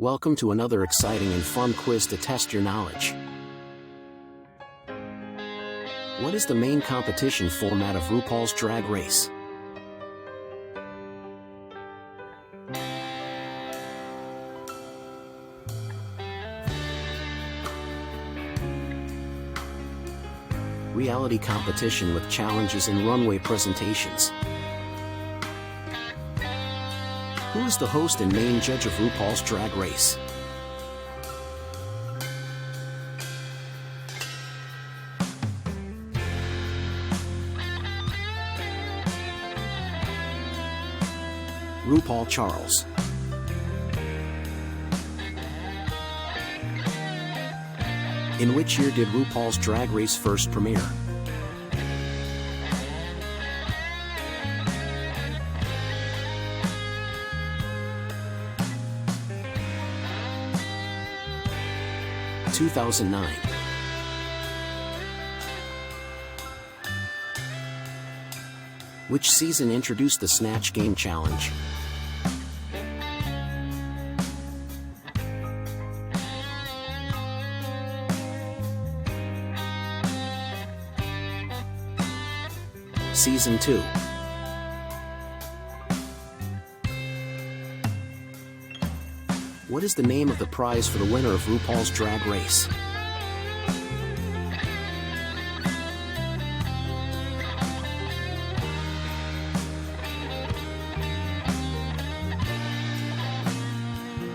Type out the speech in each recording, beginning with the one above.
Welcome to another exciting and fun quiz to test your knowledge. What is the main competition format of RuPaul's Drag Race? Reality competition with challenges and runway presentations. Who is the host and main judge of RuPaul's Drag Race? RuPaul Charles. In which year did RuPaul's Drag Race first premiere? – 2009. Which season introduced the Snatch Game Challenge? Season 2. What is the name of the prize for the winner of RuPaul's Drag Race?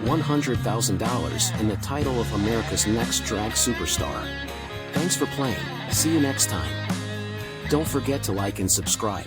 $100,000 and the title of America's Next Drag Superstar. Thanks for playing. See you next time. Don't forget to like and subscribe.